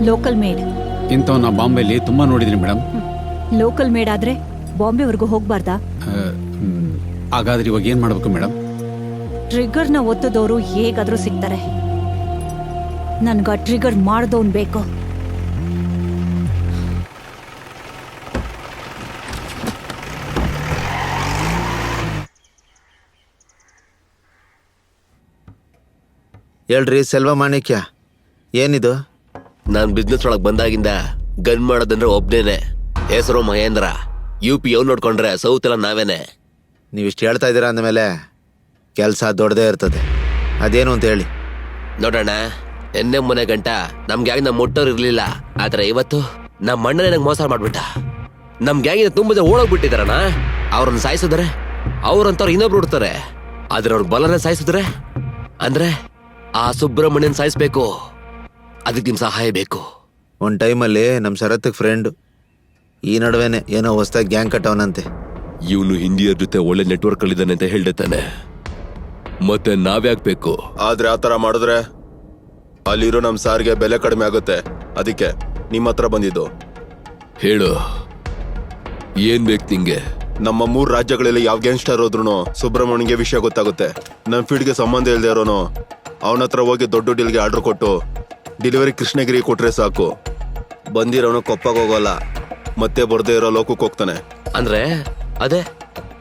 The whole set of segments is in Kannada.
Local made. ಇಂಥವನ್ನ ಬಾಂಬೆಲಿ ತುಂಬಾ ನೋಡಿದ್ದೀನಿ ಮೇಡಮ್. ಲೋಕಲ್ ಮೇಡ್ ಆದ್ರೆ ಬಾಂಬೆವರೆಗೂ ಹೋಗ್ಬಾರ್ದಾ? ಹಾಗಾದ್ರೆ ಇವಾಗ ಏನ್ ಮಾಡ್ಬೇಕು ಮೇಡಮ್? ಟ್ರಿಗರ್ನ ಒತ್ತದವರು ಹೇಗಾದ್ರೂ ಸಿಗ್ತಾರೆ. ನನ್ಗ ಟ್ರಿಗರ್ ಮಾಡ್ದವನ್ ಬೇಕು. ಹೇಳ್ರಿ ಸೆಲ್ವ ಮಾಣಿಕ್ಯ, ಏನಿದು? ನಾನ್ ಬಿಸ್ನೆಸ್ ಒಳಗ್ ಬಂದಾಗಿಂದ ಗನ್ ಮಾಡೋದಂದ್ರೆ ಒಬ್ನೇನೆ. ಹೆಸರು ಮಹೇಂದ್ರ. UP ಯಾವ ನೋಡ್ಕೊಂಡ್ರೆ ಸೌತ್ ಎಲ್ಲ ನಾವೇನೆ. ನೀವಿಷ್ಟು ಹೇಳ್ತಾ ಇದ್ದೀರಾ ಅಂದಮೇಲೆ ಕೆಲಸ ದೊಡ್ಡದೇ ಇರ್ತದೆ. ಅದೇನು ಅಂತ ಹೇಳಿ. ನೋಡೋಣ, ಎನ್ನೆ ಮೊನ್ನೆ ಗಂಟ ನಮ್ ಗ್ಯಾಂಗ್ ನಮ್ ಮುಟ್ಟೋರು ಇರ್ಲಿಲ್ಲ. ಆದ್ರೆ ಇವತ್ತು ನಮ್ಮ ಅಣ್ಣನೇ ನಂಗೆ ಮೋಸ ಮಾಡ್ಬಿಟ್ಟ. ನಮ್ ಗ್ಯಾಂಗಿನ ತುಂಬ ಜನ ಓಡೋಗ್ಬಿಟ್ಟಿದಾರಣ. ಅವ್ರನ್ನ ಸಾಯಿಸಿದ್ರೆ ಅವ್ರಂತವ್ರು ಇನ್ನೊಬ್ರು ಹುಡ್ತಾರೆ. ಆದ್ರೆ ಅವ್ರ ಬಲನೇ ಸಾಯಿಸಿದ್ರೆ ಅಂದ್ರೆ ಆ ಸುಬ್ರಹ್ಮಣ್ಯನ್ ಸಾಯಿಸ್ಬೇಕು. ಅದಕ್ಕೆ ನಿಮ್ ಸಹಾಯ ಬೇಕು. ಒಂದು ಟೈಮಲ್ಲಿ ನಮ್ಮ ಶರತ್ಗೆ ಫ್ರೆಂಡು. ಈ ನಡುವೆನೆ ಏನೋ ಹೊಸ್ದಾಗಿ ಗ್ಯಾಂಗ್ ಕಟ್ಟವನಂತೆ. ಇವನು ಹಿಂದಿಯರ ಜೊತೆ ಒಳ್ಳೆ ನೆಟ್ವರ್ಕ್ ಅಲ್ಲಿದ್ದಾನೆ ಅಂತ ಹೇಳ್ತಾನೆ. ಮತ್ತೆ ನಾವ್ಯಾಕ್ಬೇಕು? ಆದ್ರೆ ಆತರ ಮಾಡಿದ್ರೆ ಅಲ್ಲಿರೋ ನಮ್ ಸಾರಿಗೆ ಬೆಲೆ ಕಡಿಮೆ ಆಗುತ್ತೆ. ಅದಕ್ಕೆ ನಿಮ್ಮ ಹತ್ರ ಬಂದಿದ್ದು. ಹೇಳು, ಏನ್ ಬೇಕು ನಿಂಗೆ? ನಮ್ಮ 3 ರಾಜ್ಯಗಳಲ್ಲಿ ಯಾವ ಗ್ಯಾಂಗ್ಸ್ಟರ್ ಹೋದ್ರು ಸುಬ್ರಹ್ಮಣ್ಯಂಗೆ ವಿಷಯ ಗೊತ್ತಾಗುತ್ತೆ. ನಮ್ ಫೀಲ್ಡ್ಗೆ ಸಂಬಂಧ ಇಲ್ದೇ ಇರೋನು ಅವನ ಹತ್ರ ಹೋಗಿ ದೊಡ್ಡ ಡೀಲ್ಗೆ ಆರ್ಡರ್ ಕೊಟ್ಟು ಡೆಲಿವರಿ ಕೃಷ್ಣಗಿರಿ ಕೊಟ್ರೆ ಸಾಕು. ಬಂದಿರೋನು ಕೊಪ್ಪಾಗ ಹೋಗೋಲ್ಲ, ಮತ್ತೆ ಬರ್ದೇ ಇರೋ ಲೋಕಕ್ಕೆ ಹೋಗ್ತಾನೆ. ಅಂದ್ರೆ ಅದೇ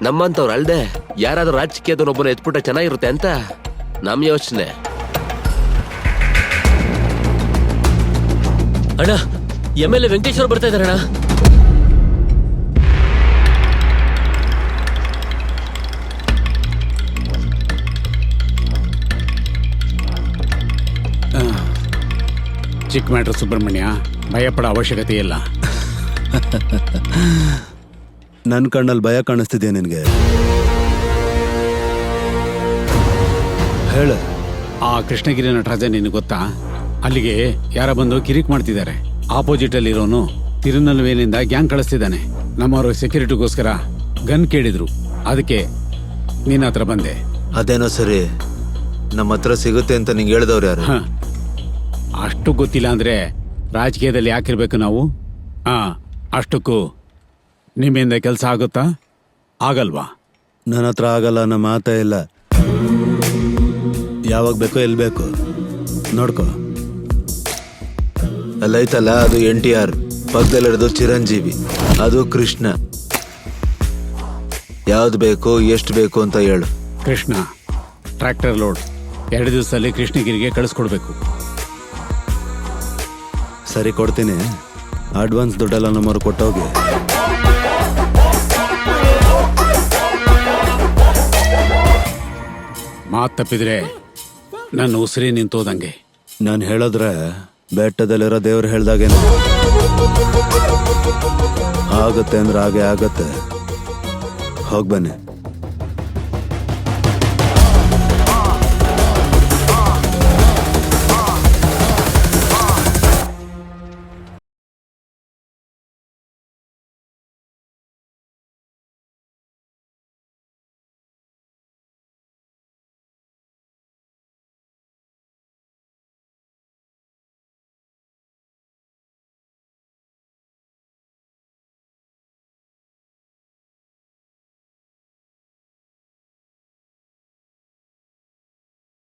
ನಮ್ಮಂತವ್ರು ಅಲ್ದೆ ಯಾರಾದ್ರೂ ರಾಜಕೀಯದವನೊಬ್ಬನ ಎತ್ಬಿಟ್ರೆ ಚೆನ್ನಾಗಿರುತ್ತೆ ಅಂತ ನಮ್ ಯೋಚನೆ. ಅಣ್ಣ, MLA ವೆಂಕಟೇಶ್ವರ ಬರ್ತಾ ಇದಾರಣ್ಣ. ಚಿಕ್ಕ ಮ್ಯಾಟ್ರ್ ಸುಬ್ರಹ್ಮಣ್ಯ, ಭಯಪಡೋ ಅವಶ್ಯಕತೆ ಇಲ್ಲ. ನನ್ನ ಕಣ್ಣಲ್ಲಿ ಭಯ ಕಾಣಿಸ್ತಿದ್ಯಾ ನಿನಗೆ? ಹೇಳ. ಆ ಕೃಷ್ಣಗಿರಿ ನಟರಾಜ ನಿನಗೆ ಗೊತ್ತಾ? ಅಲ್ಲಿಗೆ ಯಾರ ಬಂದು ಕಿರಿಕ್ ಮಾಡ್ತಿದ್ದಾರೆ. ಆಪೋಸಿಟ್ ಅಲ್ಲಿ ಇರೋನು ತಿರುನಲ್ವೇಲಿಂದ ಗ್ಯಾಂಗ್ ಕಳಿಸ್ತಿದ್ದಾನೆ. ನಮ್ಮವರು ಸೆಕ್ಯೂರಿಟಿಗೋಸ್ಕರ ಗನ್ ಕೇಳಿದ್ರು. ಅದಕ್ಕೆ ನಿನ್ನ ಹತ್ರ ಬಂದೆ. ಅದೇನೋ ಸರಿ, ನಮ್ಮ ಹತ್ರ ಸಿಗುತ್ತೆ ಅಂತ ನಿಂಗೆ ಹೇಳಿದವ್ರು ಯಾರು? ಅಷ್ಟು ಗೊತ್ತಿಲ್ಲ ಅಂದ್ರೆ ರಾಜಕೀಯದಲ್ಲಿ ಯಾಕಿರ್ಬೇಕು ನಾವು? ಅಷ್ಟಕ್ಕೂ ನಿಮ್ಮಿಂದ ಕೆಲಸ ಆಗುತ್ತಾ? ಆಗಲ್ವಾ? ನನ್ನ ಹತ್ರ ಆಗಲ್ಲ ಅನ್ನೋ ಮಾತೇ ಇಲ್ಲ. ಯಾವಾಗ ಬೇಕೋ ಎಲ್ಲಿ ಬೇಕು ನೋಡ್ಕೋ. ಅಲ್ಲೈತಲ್ಲ, ಅದು NTR, ಪಕ್ಕದಲ್ಲಿರೋದು ಚಿರಂಜೀವಿ, ಅದು ಕೃಷ್ಣ. ಯಾವ್ದು ಬೇಕು, ಎಷ್ಟು ಬೇಕು ಅಂತ ಹೇಳು. ಕೃಷ್ಣ ಟ್ರ್ಯಾಕ್ಟರ್ ಲೋಡ್ 2 ದಿವಸದಲ್ಲಿ ಕೃಷ್ಣಗಿರಿಗೆ ಕಳಿಸ್ಕೊಡ್ಬೇಕು. ಸರಿ, ಕೊಡ್ತೀನಿ. ಅಡ್ವಾನ್ಸ್ ದುಡ್ಡೆಲ್ಲ ನಮ್ಮವ್ರು ಕೊಟ್ಟೋಗಿ. ಮಾತು ತಪ್ಪಿದ್ರೆ ನನ್ನ ಉಸಿರೇ ನಿಂತೋದಂಗೆ. ನಾನು ಹೇಳಿದ್ರೆ ಬೆಟ್ಟದಲ್ಲಿರೋ ದೇವ್ರು ಹೇಳ್ದಾಗೇನೆ ಆಗುತ್ತೆ ಅಂದ್ರೆ ಹಾಗೆ ಆಗತ್ತೆ. ಹೋಗ್ಬನ್ನಿ.